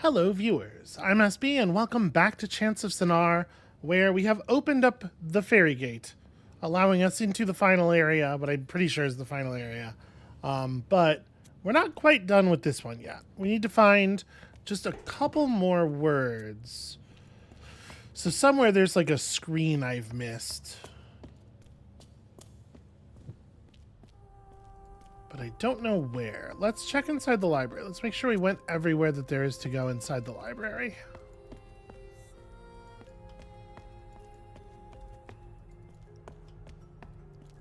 Hello viewers, I'm SB and welcome back to Chants of Sennaar, where we have opened up the fairy gate, allowing us into the final area, but I'm pretty sure it's the final area. But we're not quite done with this one yet. We need to find just a couple more words. So somewhere there's like a screen I've missed. But I don't know where. Let's check inside the library. Let's make sure we went everywhere that there is to go inside the library.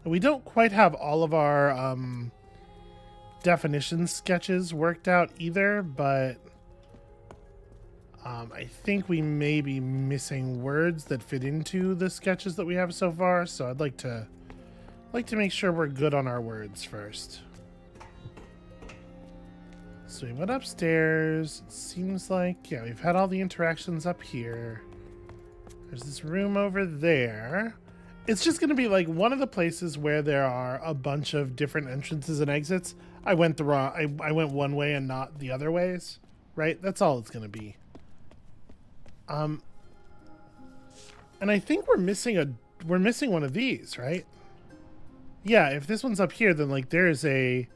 We don't quite have all of our definition sketches worked out either, but I think we may be missing words that fit into the sketches that we have so far. So I'd like to make sure we're good on our words first. So we went upstairs. It seems like, yeah, we've had all the interactions up here. There's this room over there. It's just going to be like one of the places where there are a bunch of different entrances and exits. I went the wrong, I went one way and not the other ways, right? That's all it's going to be. And I think we're missing one of these, right? Yeah, if this one's up here, then like there is a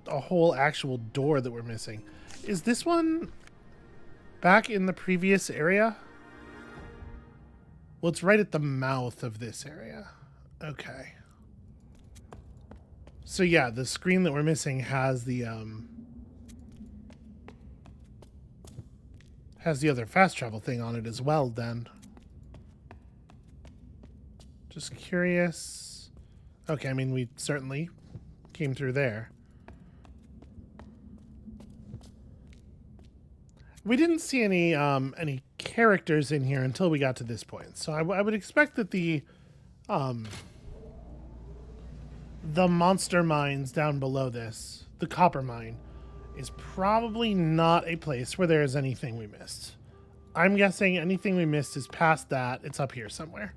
whole actual door that we're missing. Is this one back in the previous area? Well, it's right at the mouth of this area. Okay. So yeah, the screen that we're missing has the other fast travel thing on it as well then. Just curious. Okay, I mean, we certainly came through there. We didn't see any characters in here until we got to this point. So I would expect that the monster mines down below this, the copper mine, is probably not a place where there is anything we missed. I'm guessing anything we missed is past that. It's up here somewhere.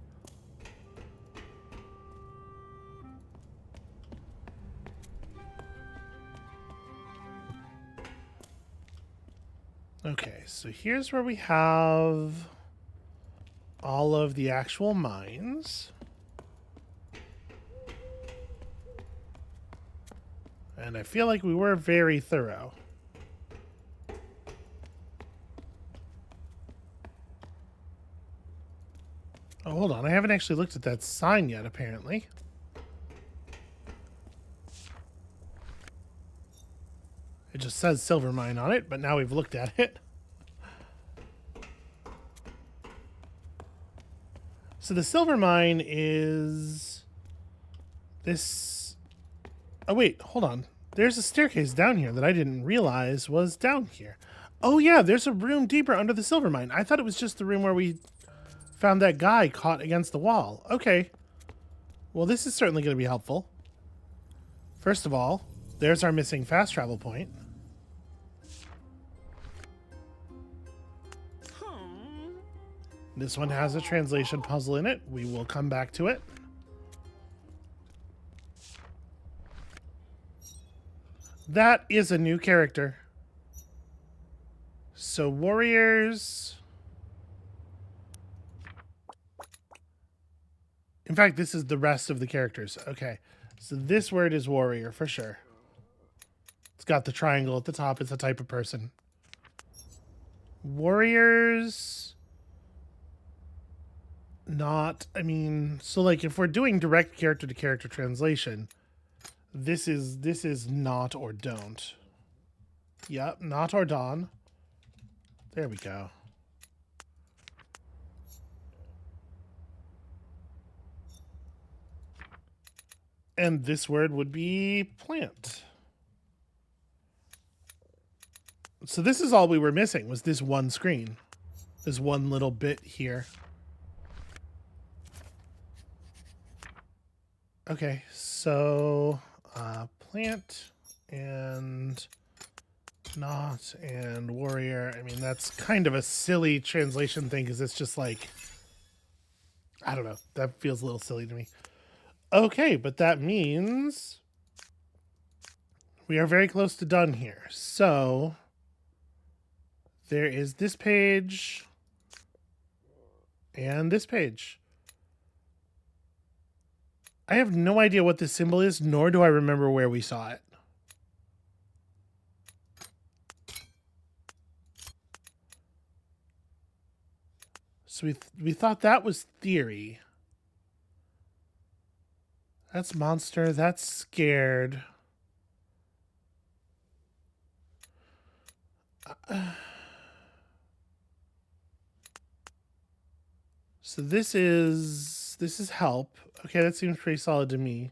Okay, so here's where we have all of the actual mines. And I feel like we were very thorough. Oh, hold on. I haven't actually looked at that sign yet, apparently. It just says silver mine on it, but now we've looked at it. So the silver mine is this. Oh, wait, hold on. There's a staircase down here that I didn't realize was down here. Oh, yeah, there's a room deeper under the silver mine. I thought it was just the room where we found that guy caught against the wall. Okay. Well, this is certainly going to be helpful. First of all, there's our missing fast travel point. This one has a translation puzzle in it. We will come back to it. That is a new character. So warriors. In fact, this is the rest of the characters. Okay. So this word is warrior for sure. It's got the triangle at the top. It's a type of person. Warriors. Not, I mean, so like if we're doing direct character to character translation, this is not or don't. Yep, not or don. There we go. And this word would be plant. So this is all we were missing, was this one screen. This one little bit here. Okay, so plant and not and warrior. I mean, that's kind of a silly translation thing because it's just like, I don't know. That feels a little silly to me. Okay, but that means we are very close to done here. So there is this page and this page. I have no idea what this symbol is, nor do I remember where we saw it. So we thought that was theory. That's monster. That's scared. So this is help. Okay, that seems pretty solid to me.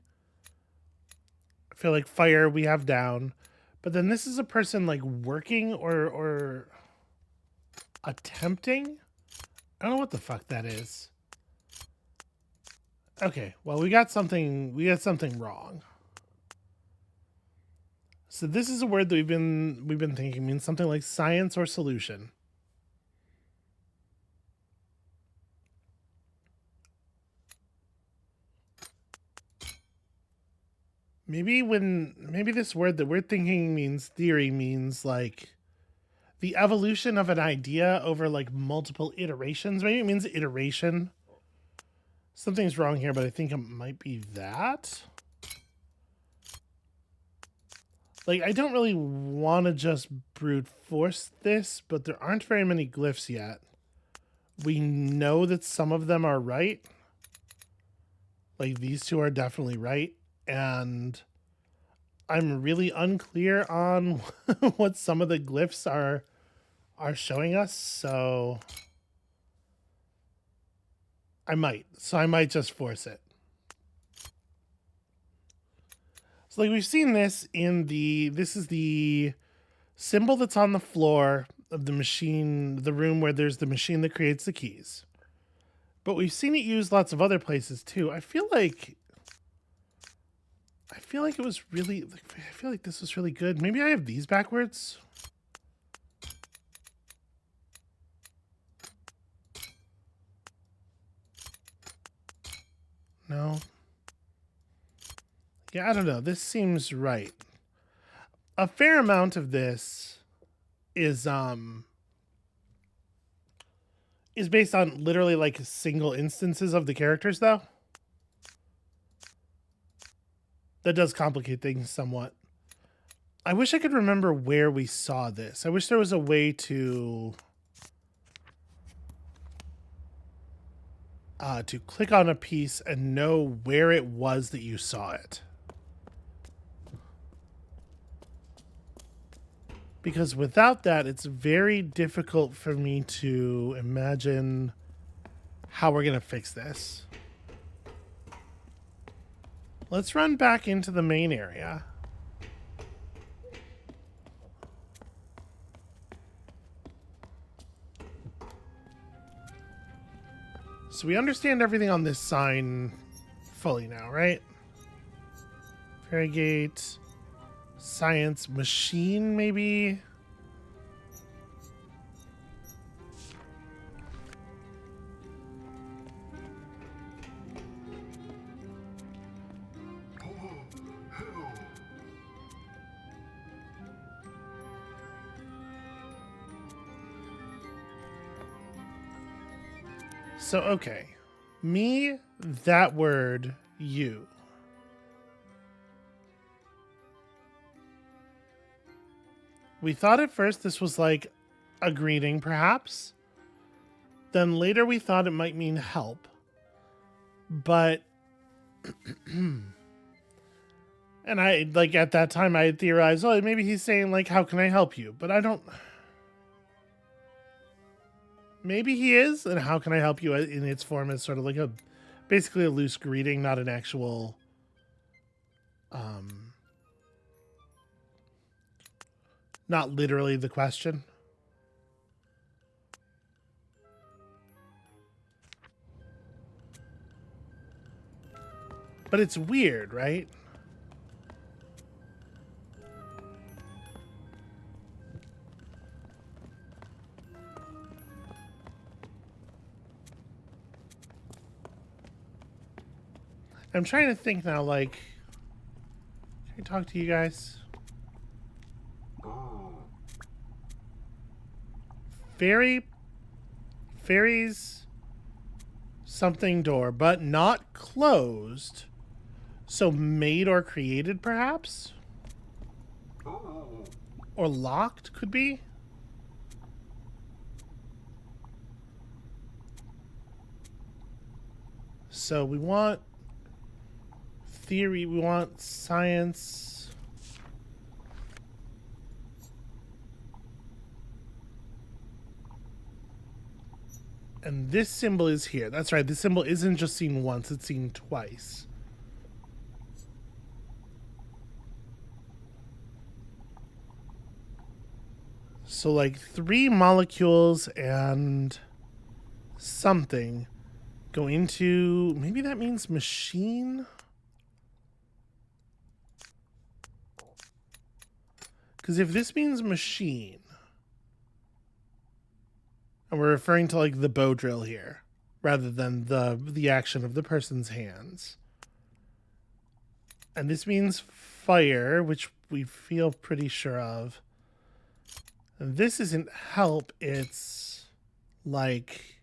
I feel like fire we have down. But then this is a person like working or attempting. I don't know what the fuck that is. Okay, well we got something wrong. So this is a word that we've been thinking means something like science or solution. Maybe this word that we're thinking means theory means like the evolution of an idea over like multiple iterations. Maybe it means iteration. Something's wrong here, but I think it might be that. Like, I don't really want to just brute force this, but there aren't very many glyphs yet. We know that some of them are right. Like, these two are definitely right. And I'm really unclear on what some of the glyphs are showing us, so I might just force it. So like we've seen this in this is the symbol that's on the floor of the machine, the room where there's the machine that creates the keys. But we've seen it used lots of other places too. I feel like it was really, I feel like this was really good. Maybe I have these backwards. No. Yeah, I don't know. This seems right. A fair amount of this is based on literally like single instances of the characters though. That does complicate things somewhat. I wish I could remember where we saw this. I wish there was a way to click on a piece and know where it was that you saw it. Because without that, it's very difficult for me to imagine how we're going to fix this. Let's run back into the main area. So we understand everything on this sign fully now, right? Farragate, science, machine, maybe? So, okay. Me, that word, you. We thought at first this was like a greeting, perhaps. Then later we thought it might mean help. But... and I, like, at that time I had theorized, oh, maybe he's saying, like, how can I help you? But I don't... Maybe he is, and how can I help you in its form as sort of like basically a loose greeting, not an actual, not literally the question. But it's weird, right? I'm trying to think now, like, can I talk to you guys? fairies something door, but not closed. So made or created, perhaps? Or locked, could be? So we want theory, we want science. And this symbol is here. That's right, this symbol isn't just seen once, it's seen twice. So like 3 molecules and something go into, maybe that means machine? Because if this means machine, and we're referring to like the bow drill here, rather than the action of the person's hands. And this means fire, which we feel pretty sure of. And this isn't help, it's like...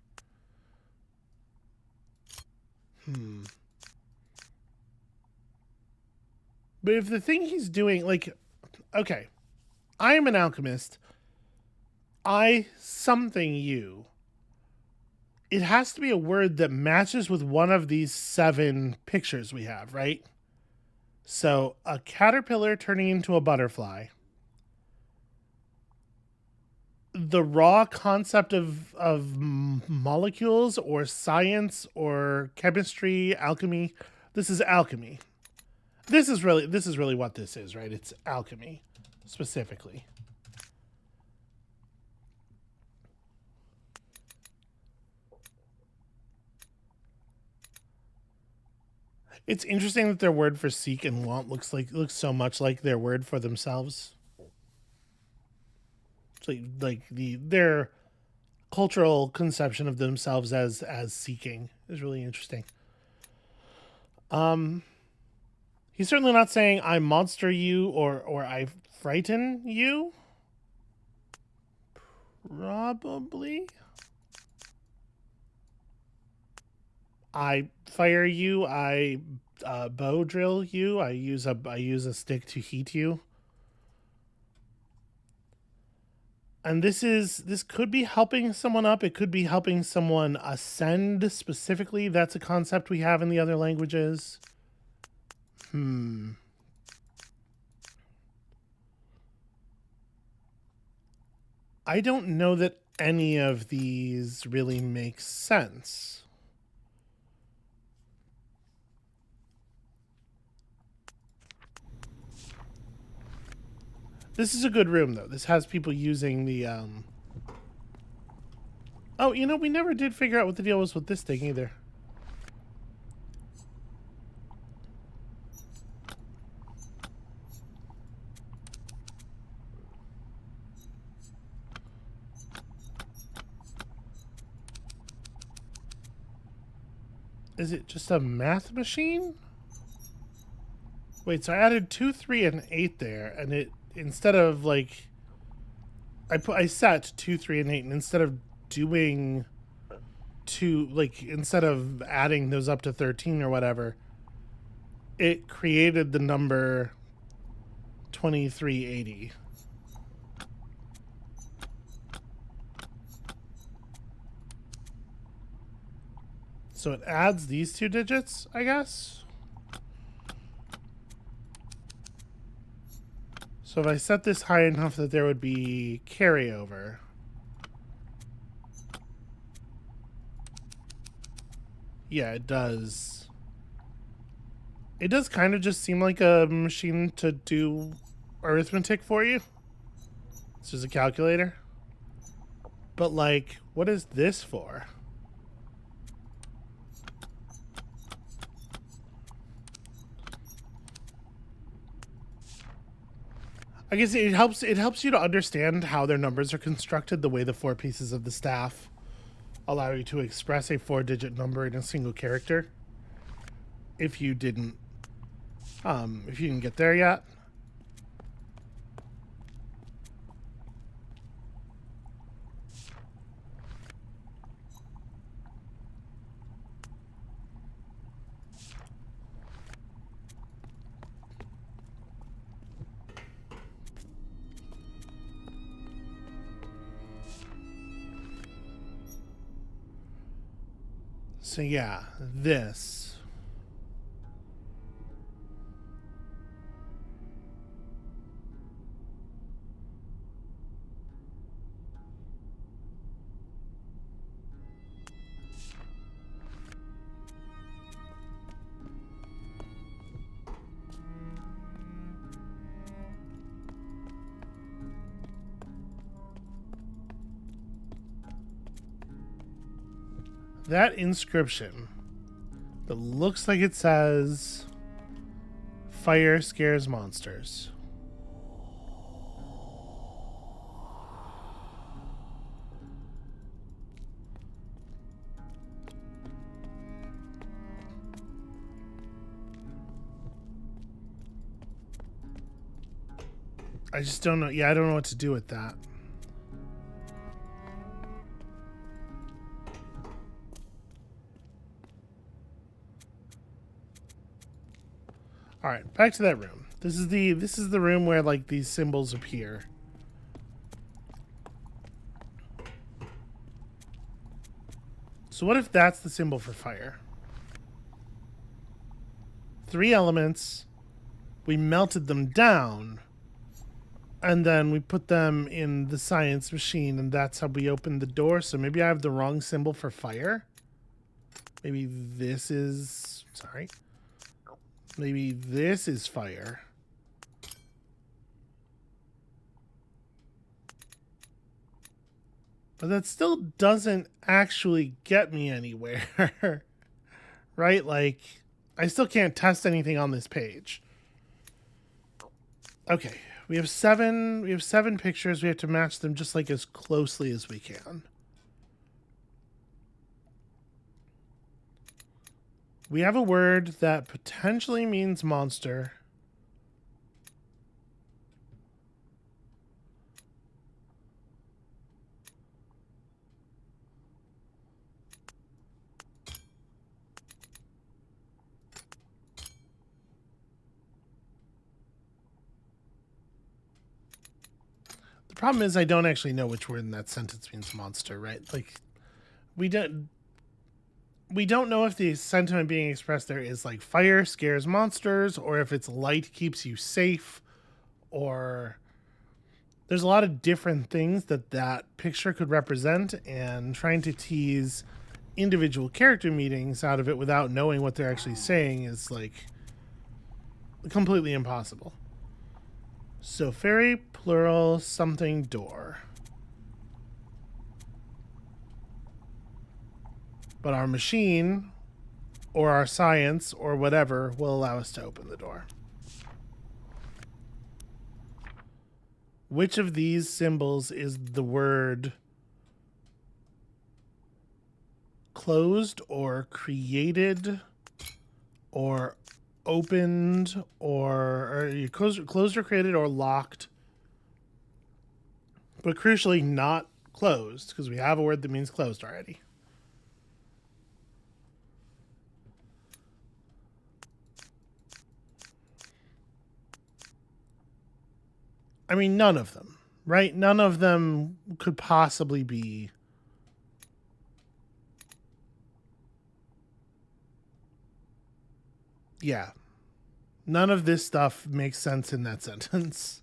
But if the thing he's doing, like... Okay. I am an alchemist. I something you. It has to be a word that matches with one of these 7 pictures we have, right? So, a caterpillar turning into a butterfly. The raw concept of molecules or science or chemistry, alchemy. This is alchemy. This is really what this is, right? It's alchemy, specifically. It's interesting that their word for seek and want looks so much like their word for themselves. So like their cultural conception of themselves as seeking is really interesting. He's certainly not saying I monster you or I frighten you. Probably. I fire you, I bow drill you, I use a stick to heat you. And this could be helping someone up, it could be helping someone ascend specifically. That's a concept we have in the other languages. I don't know that any of these really make sense. This is a good room, though. This has people using the, Oh, you know, we never did figure out what the deal was with this thing, either. Is it just a math machine? Wait, so I added 2, 3, and 8 there, and it, instead of, like... I set 2, 3, and 8, and instead of doing... instead of adding those up to 13 or whatever, it created the number 2380. So it adds these 2 digits, I guess? So if I set this high enough that there would be carryover. Yeah, it does. It does kind of just seem like a machine to do arithmetic for you. It's just a calculator. But, like, what is this for? I guess it helps you to understand how their numbers are constructed, the way the 4 pieces of the staff allow you to express a 4-digit number in a single character. If you didn't get there yet. So yeah, this. That inscription that looks like it says fire scares monsters. I just don't know. Yeah, I don't know what to do with that. All right, back to that room. This is the room where like these symbols appear. So what if that's the symbol for fire? 3 elements, we melted them down, and then we put them in the science machine, and that's how we opened the door. So maybe I have the wrong symbol for fire. Maybe this is... Sorry. Maybe this is fire. But that still doesn't actually get me anywhere. Right? Like, I still can't test anything on this page. Okay. We have 7 pictures. We have to match them just like as closely as we can. We have a word that potentially means monster. The problem is I don't actually know which word in that sentence means monster, right? Like, we don't know if the sentiment being expressed there is like fire scares monsters, or if it's light keeps you safe, or there's a lot of different things that picture could represent, and trying to tease individual character meanings out of it without knowing what they're actually saying is like completely impossible. So fairy, plural, something, door. But our machine, or our science, or whatever, will allow us to open the door. Which of these symbols is the word closed, or created, or opened, or you closed or created, or locked? But crucially, not closed, because we have a word that means closed already. I mean, none of them, right? None of them could possibly be. Yeah. None of this stuff makes sense in that sentence.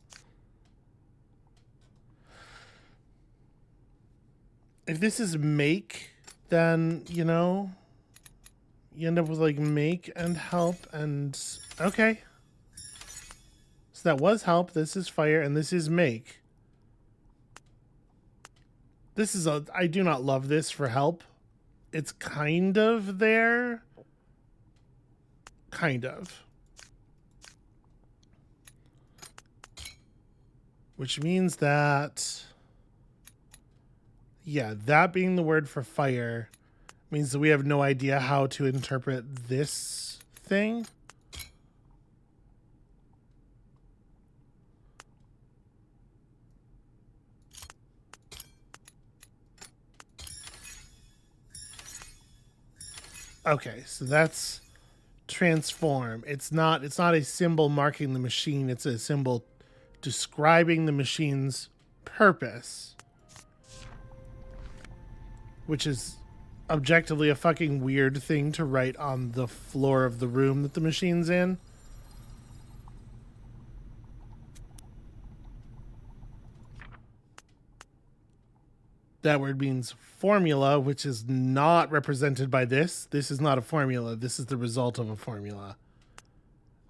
If this is make, then, you know, you end up with like make and help and... Okay. So that was help, this is fire, and this is make. This is a... I do not love this for help. It's kind of there. Kind of. Which means that... Yeah, that being the word for fire means that we have no idea how to interpret this thing. Okay, so that's transform. It's not a symbol marking the machine, it's a symbol describing the machine's purpose. Which is objectively a fucking weird thing to write on the floor of the room that the machine's in. That word means formula, which is not represented by this. This is not a formula. This is the result of a formula.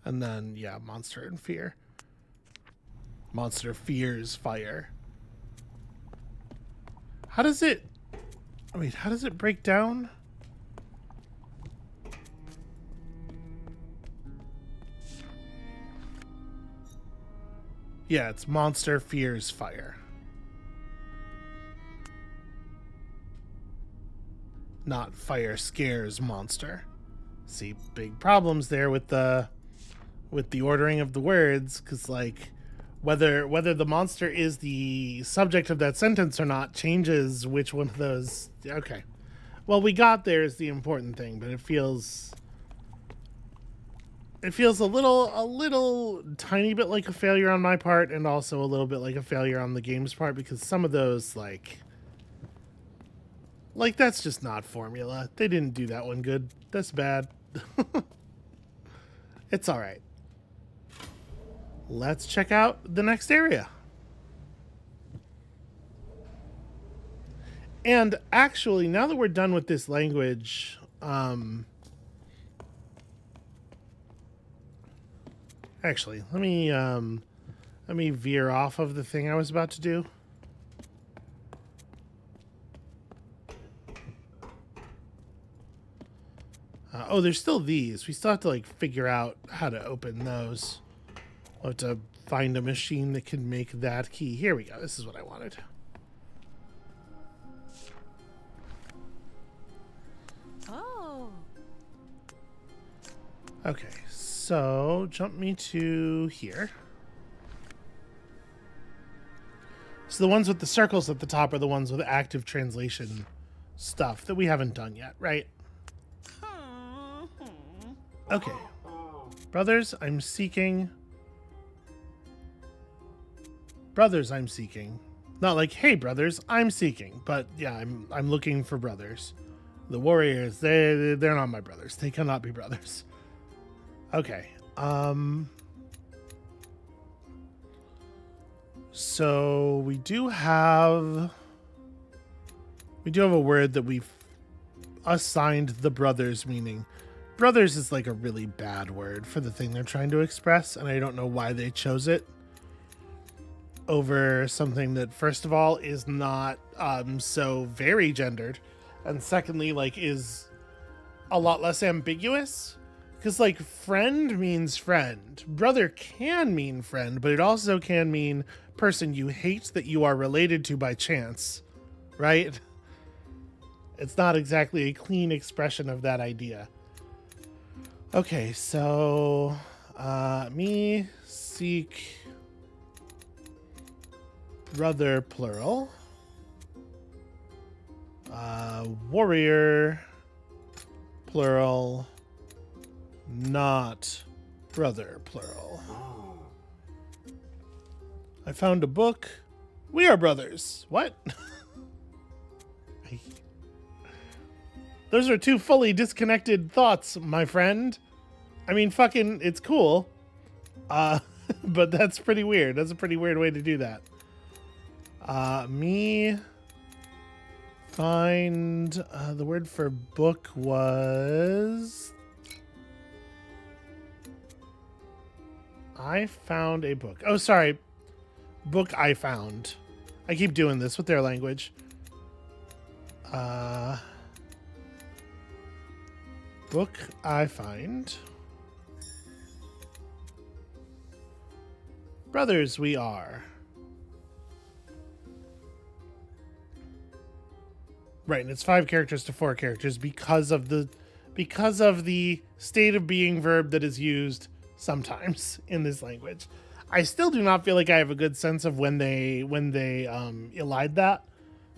And then, yeah, monster and fear. Monster fears fire. How does it... Wait, how does it break down? Yeah, it's monster fears fire. Not fire scares monster. See, big problems there with the ordering of the words, because like whether the monster is the subject of that sentence or not changes which one of those. Okay, well, we got there is the important thing, but it feels a little tiny bit like a failure on my part, and also a little bit like a failure on the game's part, because some of those like that's just not formula. They didn't do that one good. That's bad. It's all right. Let's check out the next area. And actually, now that we're done with this language, actually, let me veer off of the thing I was about to do. Oh, there's still these. We still have to like figure out how to open those. We'll have to find a machine that can make that key. Here we go. This is what I wanted. Oh. Okay, so jump me to here. So the ones with the circles at the top are the ones with active translation stuff that we haven't done yet, right? Okay. Brothers, I'm seeking. Brothers, I'm seeking. Not like, hey, brothers, I'm seeking. But yeah, I'm looking for brothers. The warriors, they're not my brothers. They cannot be brothers. Okay. So we do have a word that we've assigned the brothers meaning. Brothers is like a really bad word for the thing they're trying to express, and I don't know why they chose it over something that, first of all, is not so very gendered, and secondly, like, is a lot less ambiguous. Because, like, friend means friend. Brother can mean friend, but it also can mean person you hate that you are related to by chance, right? It's not exactly a clean expression of that idea. Okay, so me seek brother plural. Warrior plural. Not brother plural. I found a book. We are brothers. What? Those are two fully disconnected thoughts, my friend. I mean, fucking, it's cool. But that's pretty weird. That's a pretty weird way to do that. Me find the word for book was... I found a book. Oh, sorry. Book I found. I keep doing this with their language. Book I find. Brothers we are. Right, and it's 5 characters to 4 characters because of the state of being verb that is used sometimes in this language. I still do not feel like I have a good sense of when they elide that,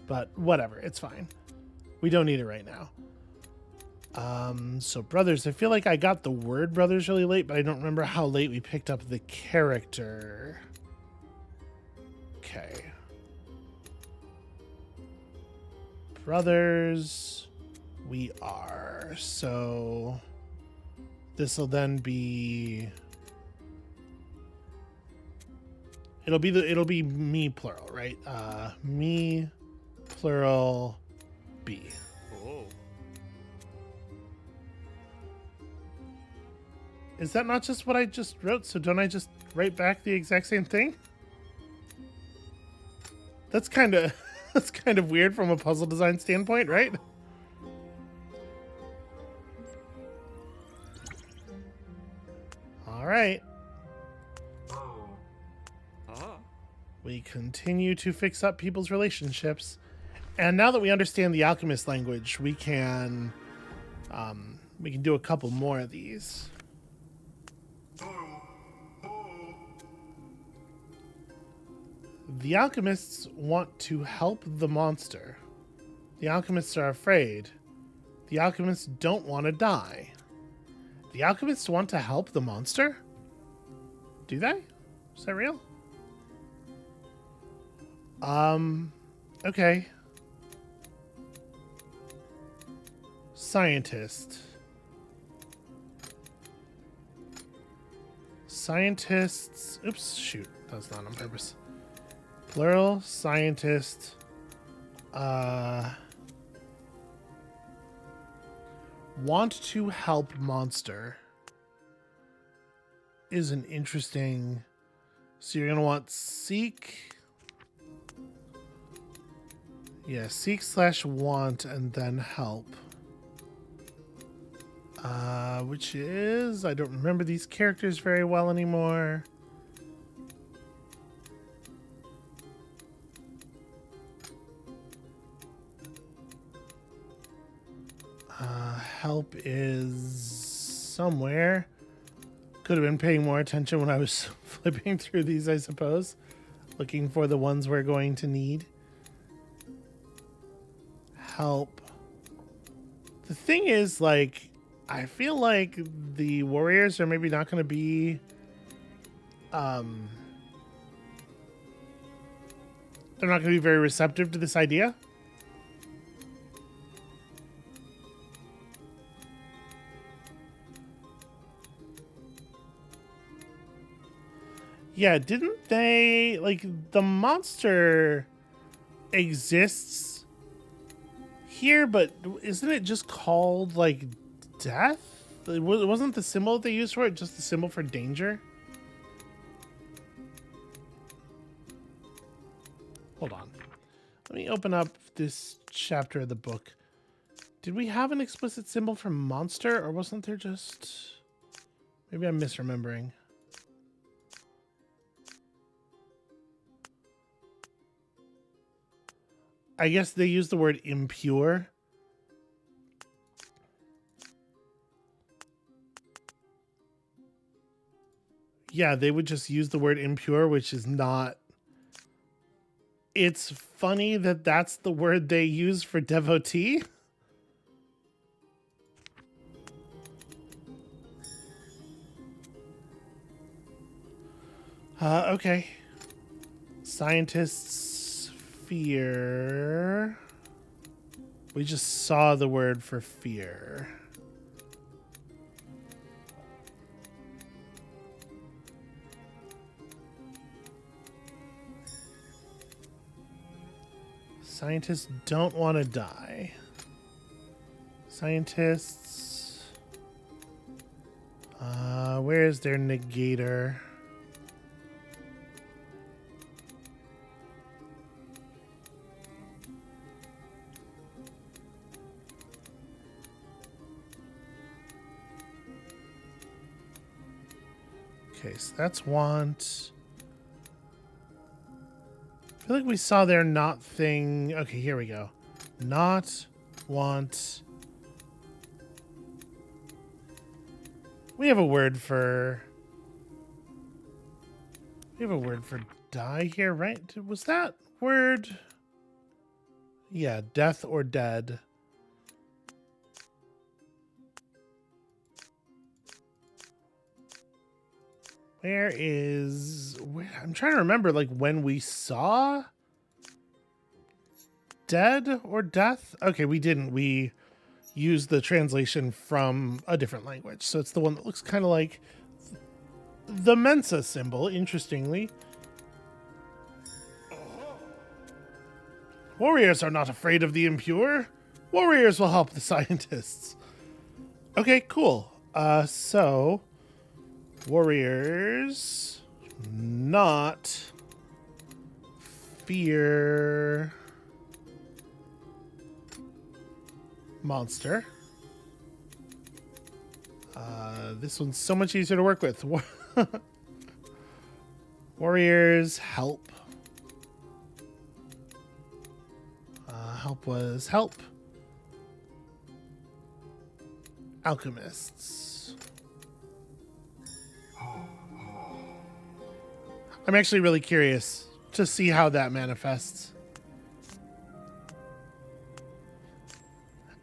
but whatever, it's fine. We don't need it right now. So brothers, I feel like I got the word brothers really late, but I don't remember how late we picked up the character. Okay. Brothers We are. So this will then be. It'll be me plural, right? Me plural B. Oh. Is that not just what I just wrote? So don't I just write back the exact same thing? That's kind of that's kind of weird from a puzzle design standpoint, right? All right. Ah. We continue to fix up people's relationships. And now that we understand the alchemist language, we can do a couple more of these. The alchemists want to help the monster. The alchemists are afraid. The alchemists don't want to die. The alchemists want to help the monster? Do they? Is that real? Okay. Scientist. Scientists. Oops, shoot. That was not on purpose. Plural, scientist. Want to help monster is an interesting. So you're going to want seek. Yeah, seek / want and then help. Which is, I don't remember these characters very well anymore. Help is somewhere. Could have been paying more attention when I was flipping through these, I suppose. Looking for the ones we're going to need. Help. The thing is, like, I feel like the warriors are maybe not going to be they're not going to be very receptive to this idea. Yeah, didn't they, like, the monster exists here, but isn't it just called, like, death? It wasn't the symbol that they used for it just the symbol for danger? Hold on. Let me open up this chapter of the book. Did we have an explicit symbol for monster, or wasn't there just... Maybe I'm misremembering. I guess they use the word impure. Yeah, they would just use the word impure, which is not... It's funny that that's the word they use for devotee. Okay. Scientists fear. We just saw the word for fear. Scientists don't want to die. Scientists. Where is their negator? Okay, so that's want. I feel like we saw their not thing. Okay, here we go. Not want. We have a word for. We have a word for die here, right? Was that word? Yeah, death or dead. Where is... I'm trying to remember, like, when we saw dead or death. Okay, we didn't. We use the translation from a different language. So it's the one that looks kind of like the Mensa symbol, interestingly. Warriors are not afraid of the impure. Warriors will help the scientists. Okay, cool. So warriors not fear monster. This one's so much easier to work with. Warriors help. Help was help. Alchemists. I'm actually really curious to see how that manifests.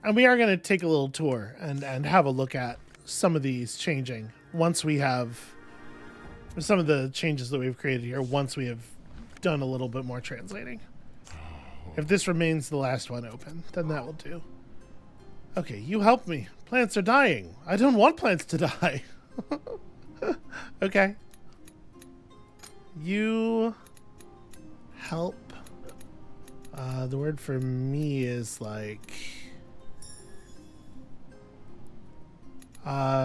And we are going to take a little tour and have a look at some of these changing once we have some of the changes that we've created here, once we have done a little bit more translating. If this remains the last one open, then that will do. Okay, you help me. Plants are dying. I don't want plants to die. Okay. You help. The word for me is like...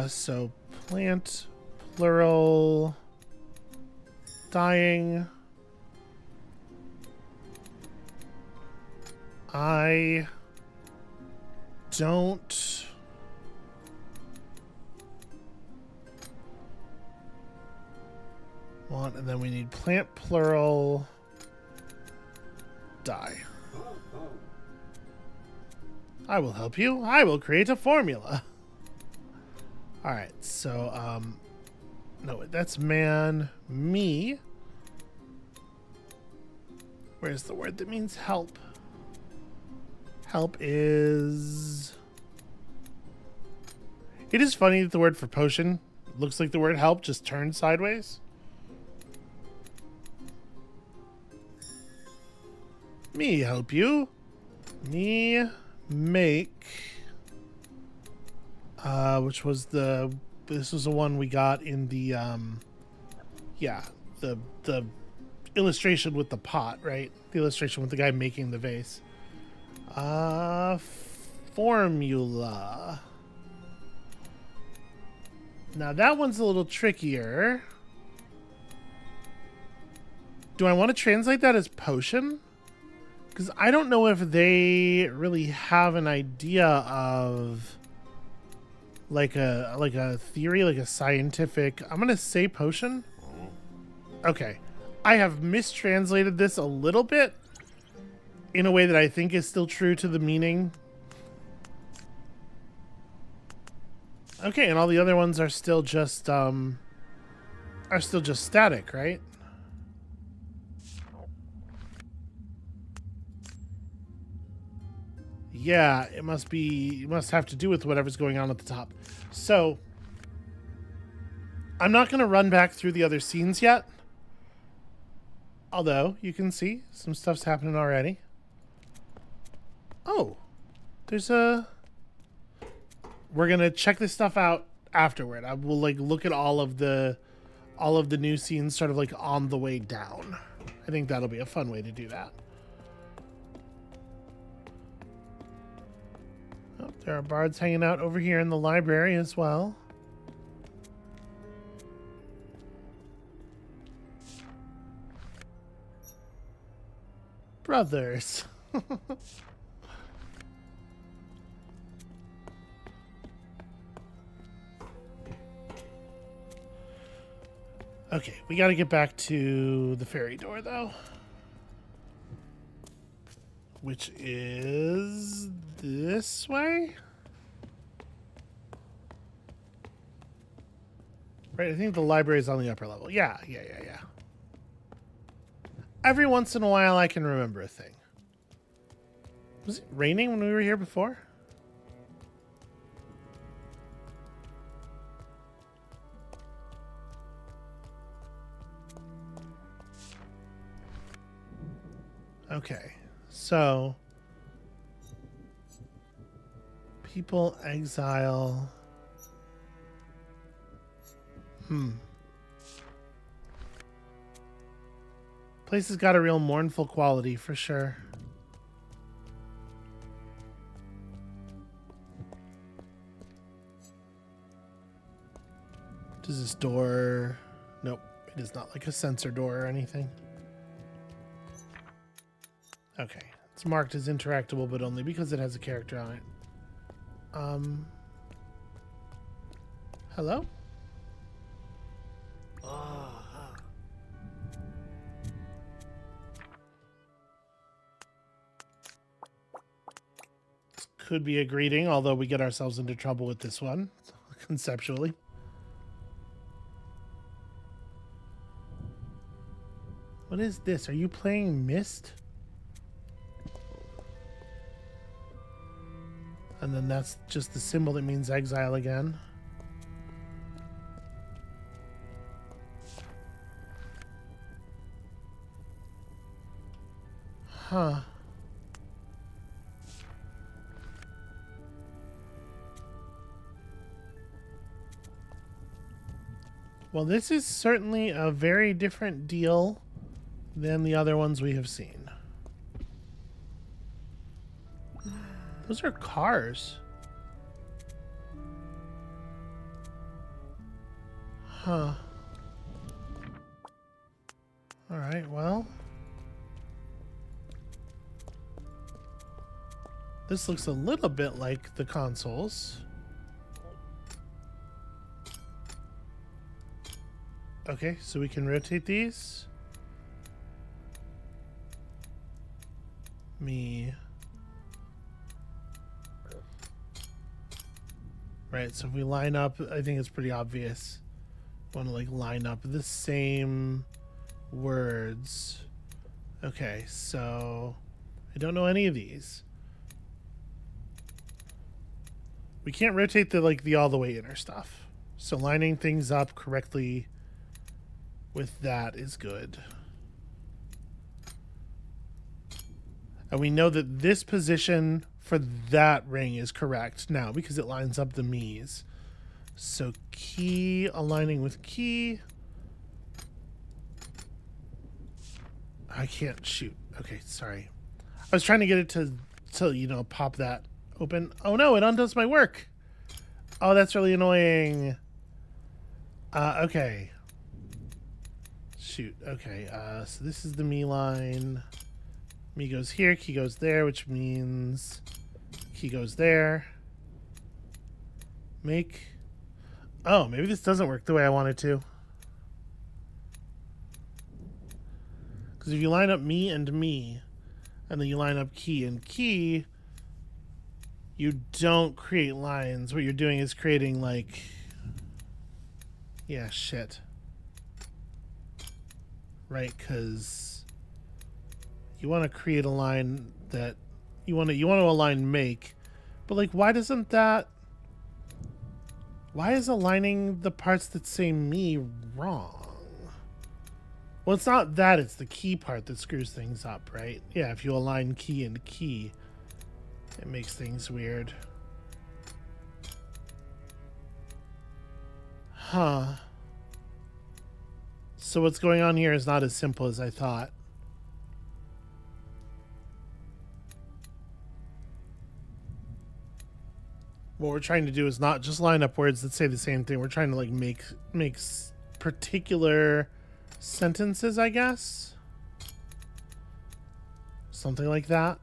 so plant, plural, dying. I don't want, and then we need plant, plural, die. I will help you. I will create a formula. All right, so, no, that's man, me. Where's the word that means help? Help is... It is funny that the word for potion looks like the word help, just turned sideways. Me help you. Me make... which was the... This was the one we got in the, yeah, the illustration with the pot, right? The illustration with the guy making the vase. Formula. Now that one's a little trickier. Do I want to translate that as potion? Because I don't know if they really have an idea of like a theory, like a scientific... I'm going to say potion. Okay. I have mistranslated this a little bit in a way that I think is still true to the meaning. Okay, and all the other ones are still just static, right? Yeah, it must have to do with whatever's going on at the top. So, I'm not going to run back through the other scenes yet. Although, you can see some stuff's happening already. Oh, there's a... We're going to check this stuff out afterward. I will like look at all of the new scenes sort of like on the way down. I think that'll be a fun way to do that. Oh, there are bards hanging out over here in the library as well. Brothers. Okay, we got to get back to the ferry door, though. Which is this way? Right, I think the library is on the upper level. Yeah. Every once in a while, I can remember a thing. Was it raining when we were here before? Okay, so People, exile. Place has got a real mournful quality for sure. Does this door... Nope, it is not like a sensor door or anything. Okay, it's marked as interactable, but only because it has a character on it. Hello? This could be a greeting, although we get ourselves into trouble with this one, conceptually. What is this? Are you playing Myst? And then that's just the symbol that means exile again. Huh. Well, this is certainly a very different deal than the other ones we have seen. Those are cars. Huh. All right, well. This looks a little bit like the consoles. Okay, so we can rotate these. Me. Right, so if we line up, I think it's pretty obvious. Want to like line up the same words. Okay, so I don't know any of these. We can't rotate the all the way inner stuff. So lining things up correctly with that is good. And we know that this position for that ring is correct now because it lines up the me's. So key aligning with key. I can't shoot. Okay, sorry. I was trying to get it to you know, pop that open. Oh no, it undoes my work. Oh, that's really annoying. Okay. Shoot. Okay. So this is the me line. Me goes here, key goes there, which means key goes there. Make. Oh, maybe this doesn't work the way I want it to. Because if you line up me, and then you line up key and key, you don't create lines. What you're doing is creating like... Yeah, shit. Right, because... You want to create a line that you want to align make, but like why doesn't that? Why is aligning the parts that say me wrong? Well, it's not that, it's the key part that screws things up, right? Yeah, if you align key and key, it makes things weird. Huh. So what's going on here is not as simple as I thought. What we're trying to do is not just line up words that say the same thing. We're trying to like make particular sentences, I guess. Something like that.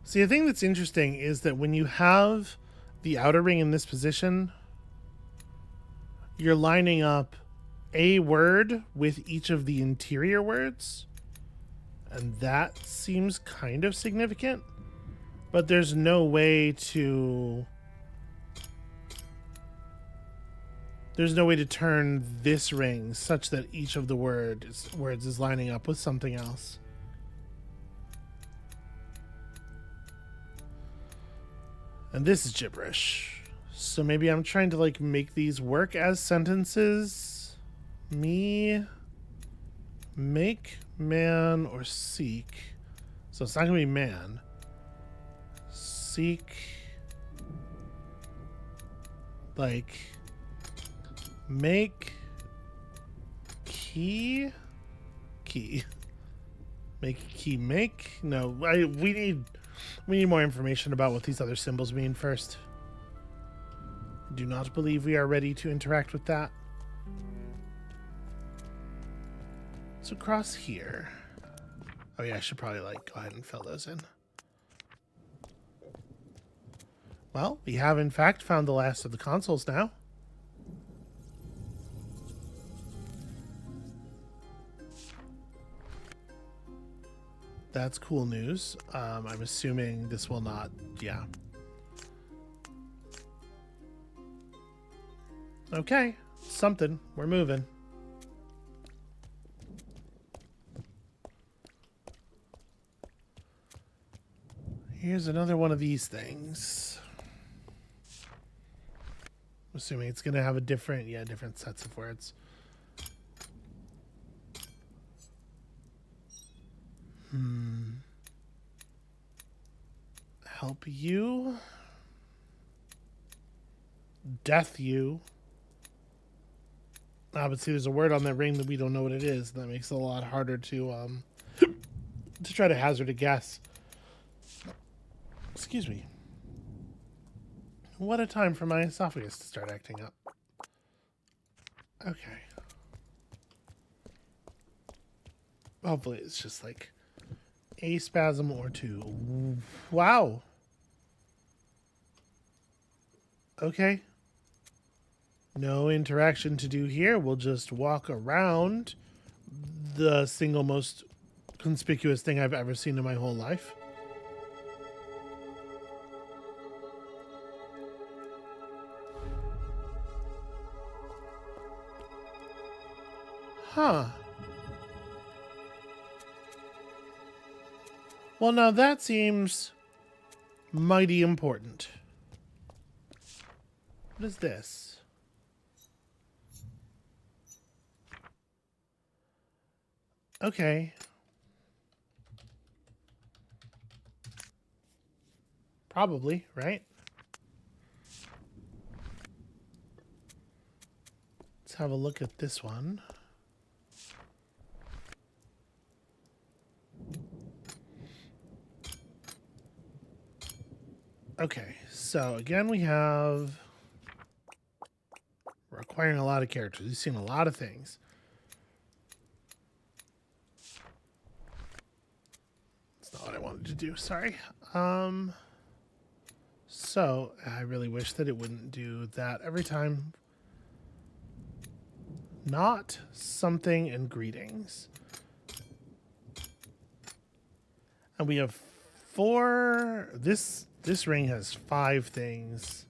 See, the thing that's interesting is that when you have the outer ring in this position, you're lining up a word with each of the interior words, and that seems kind of significant, but there's no way to turn this ring such that each of the words is lining up with something else. And this is gibberish. So maybe I'm trying to like make these work as sentences. Me, make, man, or seek. So it's not gonna be man. Seek, like, make, key, make key, make. No, we need more information about what these other symbols mean first. Do not believe we are ready to interact with that. So across here. Oh yeah, I should probably like go ahead and fill those in. Well, we have in fact found the last of the consoles now. That's cool news. I'm assuming this will not, yeah. Okay, something. We're moving. Here's another one of these things. I'm assuming it's going to have a different, different sets of words. Help you. Death you. Ah, but see, there's a word on that ring that we don't know what it is. That makes it a lot harder to try to hazard a guess. Excuse me. What a time for my esophagus to start acting up. Okay. Hopefully it's just like a spasm or two. Wow. Okay. No interaction to do here. We'll just walk around the single most conspicuous thing I've ever seen in my whole life. Huh. Well, now that seems mighty important. What is this? Okay. Probably, right? Let's have a look at this one. Okay, so again we're acquiring a lot of characters. We've seen a lot of things. That's not what I wanted to do, sorry. So I really wish that it wouldn't do that every time. Not something and greetings. And we have 4. This ring has 5 things.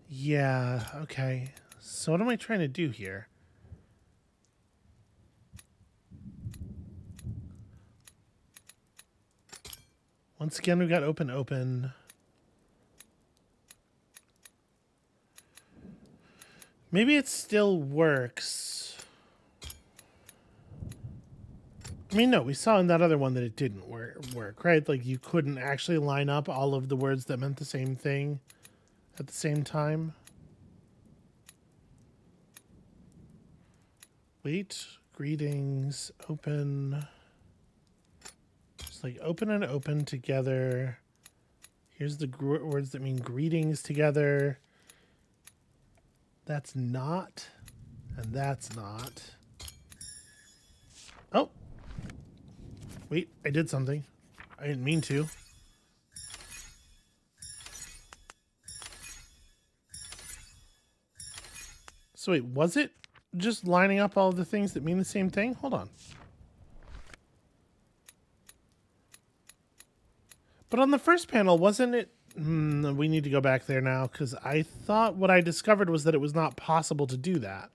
Yeah, okay. So what am I trying to do here? Once again, we've got open. Maybe it still works. I mean, no, we saw in that other one that it didn't work, right? Like, you couldn't actually line up all of the words that meant the same thing at the same time. Wait, greetings, open. It's like open and open together. Here's the words that mean greetings together. That's not, and that's not. Oh. Wait, I did something. I didn't mean to. So wait, was it just lining up all of the things that mean the same thing? Hold on. But on the first panel, wasn't it? We need to go back there now, because I thought what I discovered was that it was not possible to do that.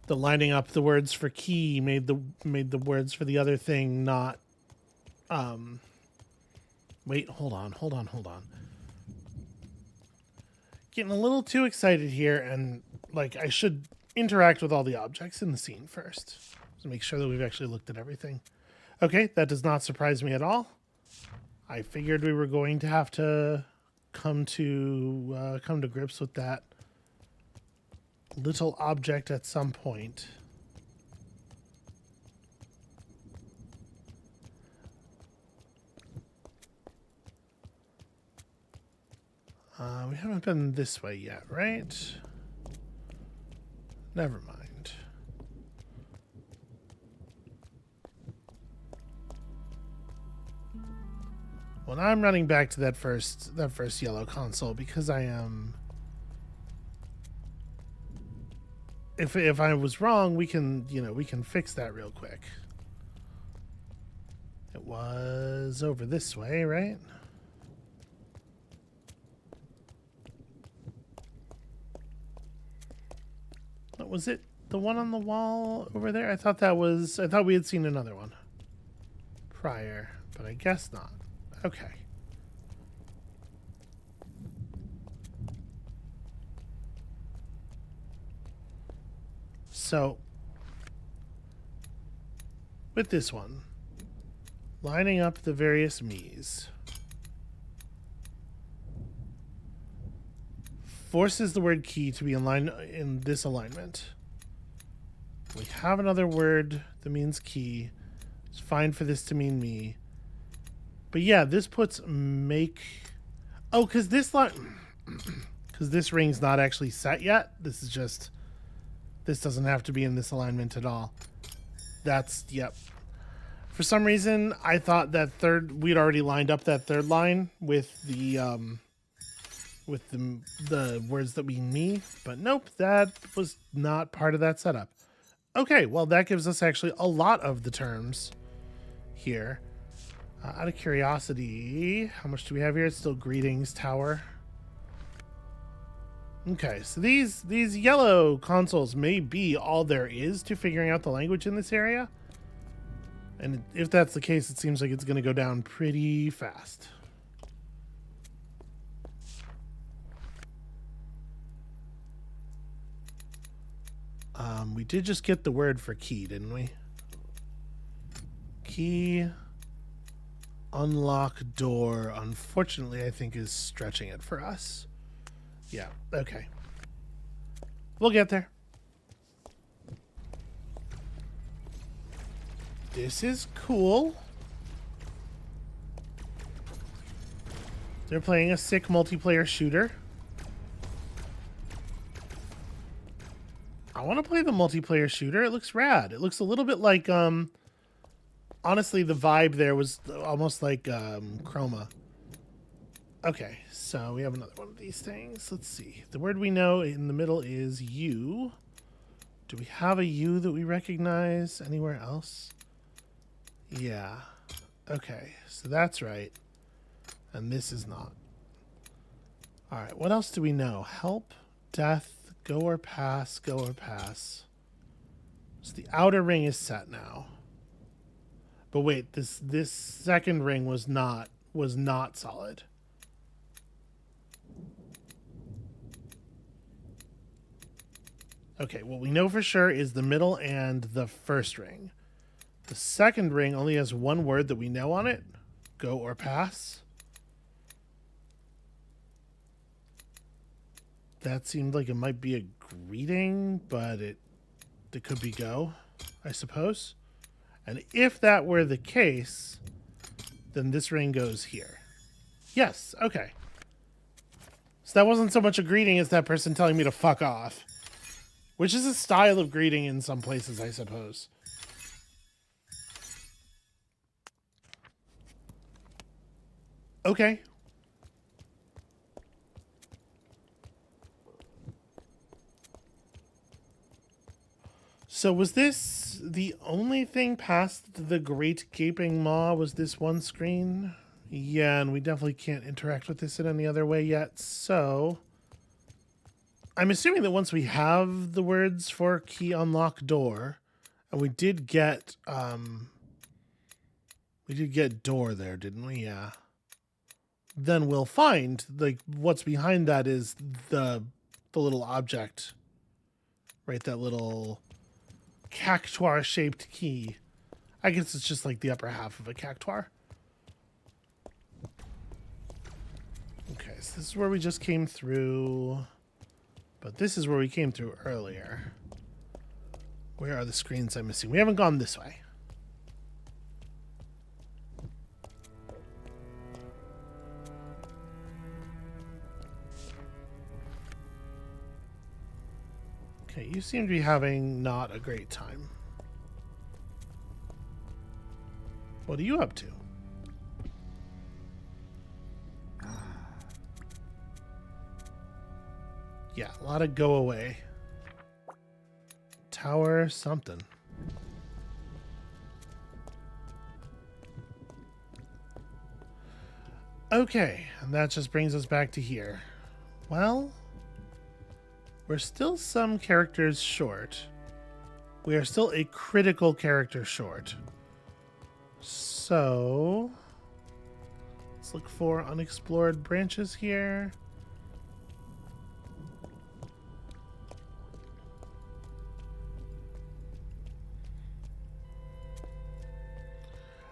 The lining up the words for key made the words for the other thing not. Wait, hold on. getting a little too excited here, and like I should interact with all the objects in the scene first to make sure that we've actually looked at everything. Okay, that does not surprise me at all. I figured we were going to have to come to grips with that little object at some point. We haven't been this way yet, right? Never mind. Well, now I'm running back to that first yellow console because I am. If I was wrong, we can fix that real quick. It was over this way, right? Was it the one on the wall over there? I thought we had seen another one prior, but I guess not. Okay. So, with this one, lining up the various me's forces the word key to be in this alignment. We have another word that means key. It's fine for this to mean me. But yeah, this puts make... Oh, because this ring's not actually set yet. This is just... This doesn't have to be in this alignment at all. That's... Yep. For some reason, I thought that we'd already lined up that third line with the words that mean me, but nope, that was not part of that setup. Okay, well, that gives us actually a lot of the terms here. Out of curiosity, how much do we have here? It's still greetings, tower. Okay, so these yellow consoles may be all there is to figuring out the language in this area. And if that's the case, it seems like it's going to go down pretty fast. We did just get the word for key, didn't we? Key, unlock door, unfortunately, I think is stretching it for us. Yeah, okay. We'll get there. This is cool. They're playing a sick multiplayer shooter. I want to play the multiplayer shooter. It looks rad. It looks a little bit like, honestly, the vibe there was almost like Chroma. Okay, so we have another one of these things. Let's see. The word we know in the middle is U. Do we have a U that we recognize anywhere else? Yeah. Okay, so that's right. And this is not. All right, what else do we know? Help, death, go or pass, go or pass. So the outer ring is set now. But wait, this second ring was not solid. Okay, what we know for sure is the middle and the first ring. The second ring only has one word that we know on it. Go or pass. That seemed like it might be a greeting, but it could be go, I suppose. And if that were the case, then this ring goes here. Yes, okay. So that wasn't so much a greeting as that person telling me to fuck off. Which is a style of greeting in some places, I suppose. Okay. So was this the only thing past the Great Gaping Maw? Was this one screen? Yeah, and we definitely can't interact with this in any other way yet. So I'm assuming that once we have the words for key, unlock, door, and we did get door there, didn't we? Yeah. then we'll find like what's behind that is the little object, right? That little cactuar shaped key. I guess it's just like the upper half of a cactuar. Okay, so this is where we just came through, but this is where we came through earlier. Where are the screens I'm missing? We haven't gone this way. Okay, you seem to be having not a great time. What are you up to? Yeah, a lot of go away. Tower something. Okay, and that just brings us back to here. Well, we're still some characters short. We are still a critical character short. So, let's look for unexplored branches here.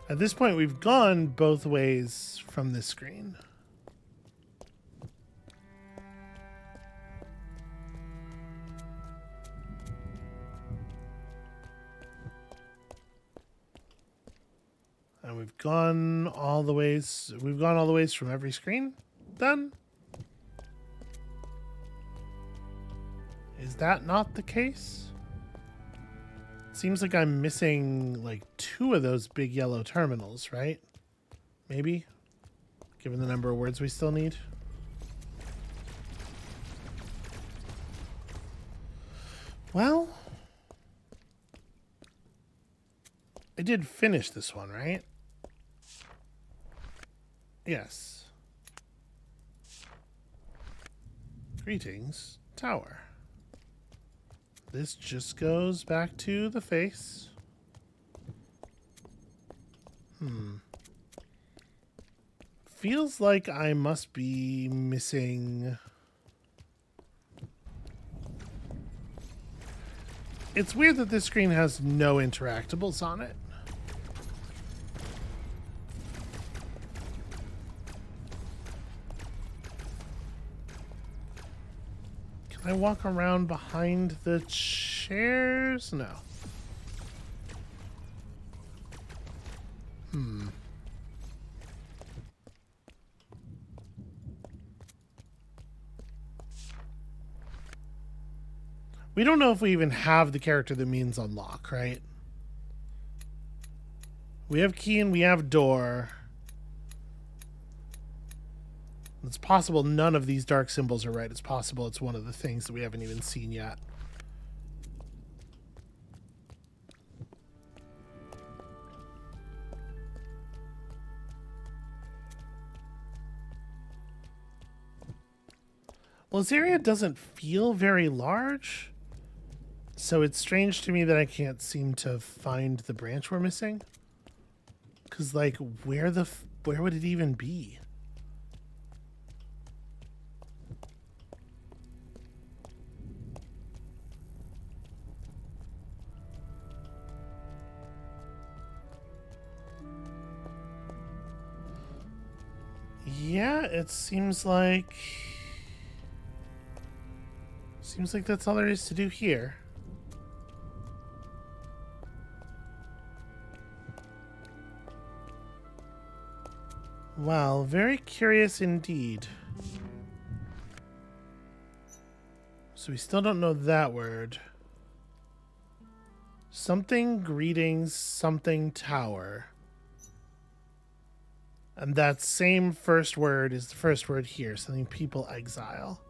At this point, we've gone both ways from this screen. And we've gone all the ways. We've gone all the ways from every screen. Done. Is that not the case? Seems like I'm missing like 2 of those big yellow terminals, right? Maybe, given the number of words we still need. Well, I did finish this one, right? Yes. Greetings, tower. This just goes back to the face. Feels like I must be missing... It's weird that this screen has no interactables on it. Can I walk around behind the chairs? No. We don't know if we even have the character that means unlock, right? We have key and we have door. It's possible none of these dark symbols are right. It's possible it's one of the things that we haven't even seen yet. Well, this area doesn't feel very large, so it's strange to me that I can't seem to find the branch we're missing. Because, like, where would it even be? Yeah, it seems like that's all there is to do here. Wow, very curious indeed. So we still don't know that word. Something greetings, something tower. And that same first word is the first word here, something people exile.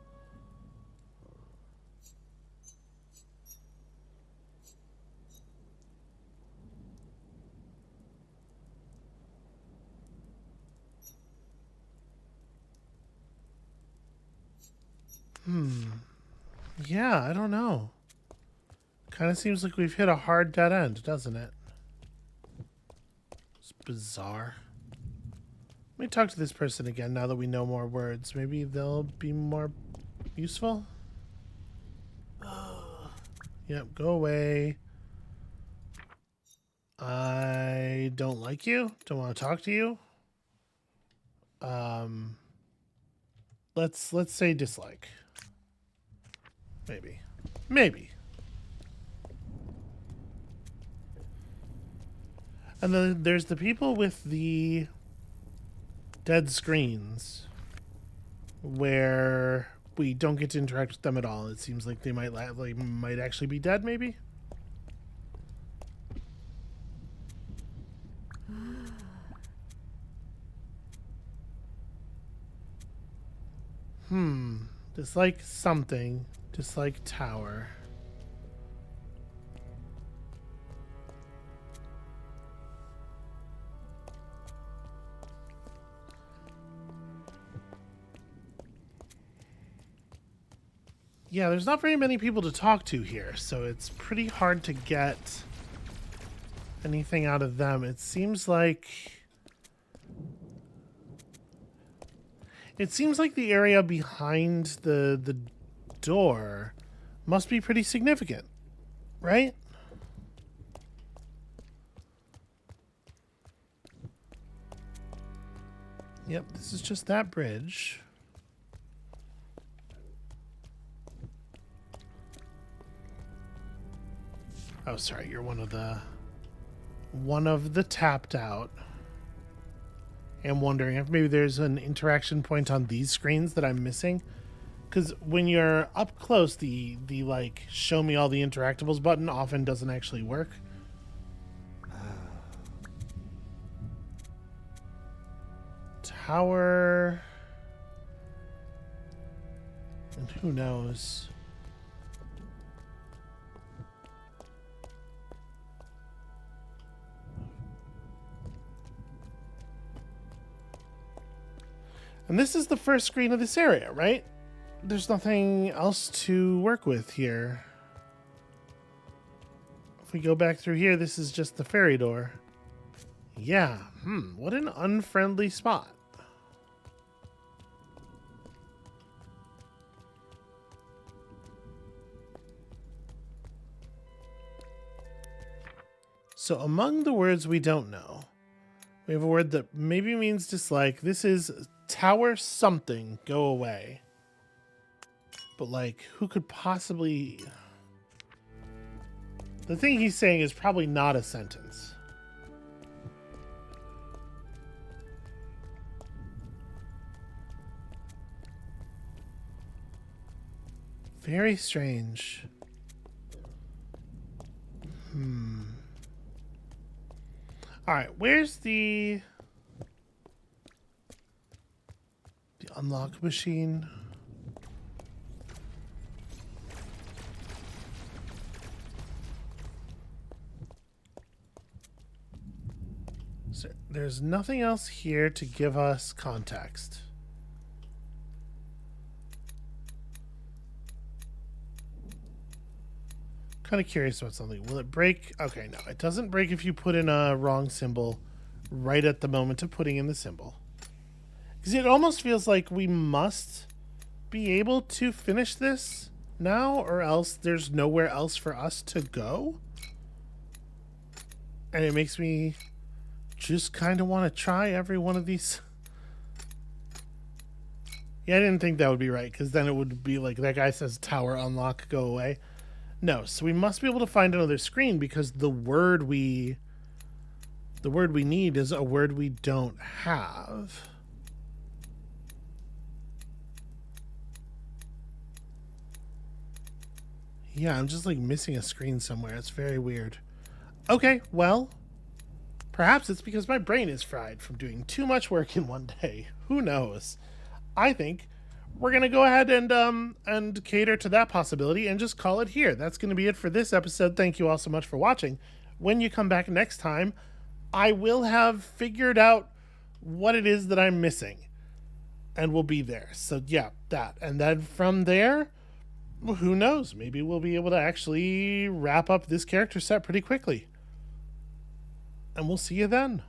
Yeah, I don't know. Kind of seems like we've hit a hard dead end, doesn't it? It's bizarre. Let me talk to this person again now that we know more words. Maybe they'll be more useful. Yep, go away. I don't like you. Don't want to talk to you. Let's say dislike. Maybe. Maybe. And then there's the people with the dead screens where we don't get to interact with them at all. It seems like they might actually be dead, maybe? Dislike something. Dislike tower. Yeah, there's not very many people to talk to here, so it's pretty hard to get anything out of them. It seems like the area behind the door must be pretty significant, right? Yep, this is just that bridge. Oh, sorry, you're one of the tapped out. I'm wondering if maybe there's an interaction point on these screens that I'm missing. Because when you're up close, the like show me all the interactables button often doesn't actually work. Tower. And who knows? And this is the first screen of this area, right? There's nothing else to work with here. If we go back through here, this is just the ferry door. Yeah, what an unfriendly spot. So among the words we don't know, we have a word that maybe means dislike. This is tower something, go away. But like, who could possibly... The thing he's saying is probably not a sentence. Very strange. Alright, where's the unlock machine? So there's nothing else here to give us context. Kind of curious about something. Will it break? Okay, no, it doesn't break if you put in a wrong symbol right at the moment of putting in the symbol. Because it almost feels like we must be able to finish this now, or else there's nowhere else for us to go. And it makes me just kind of want to try every one of these. Yeah, I didn't think that would be right, because then it would be like that guy says tower unlock, go away. No, so we must be able to find another screen because the word we need is a word we don't have. Yeah, I'm just like missing a screen somewhere. It's very weird. Okay, well, perhaps it's because my brain is fried from doing too much work in one day. Who knows? I think we're going to go ahead and cater to that possibility and just call it here. That's going to be it for this episode. Thank you all so much for watching. When you come back next time, I will have figured out what it is that I'm missing. And we'll be there. So yeah, that. And then from there, well, who knows? Maybe we'll be able to actually wrap up this character set pretty quickly. And we'll see you then.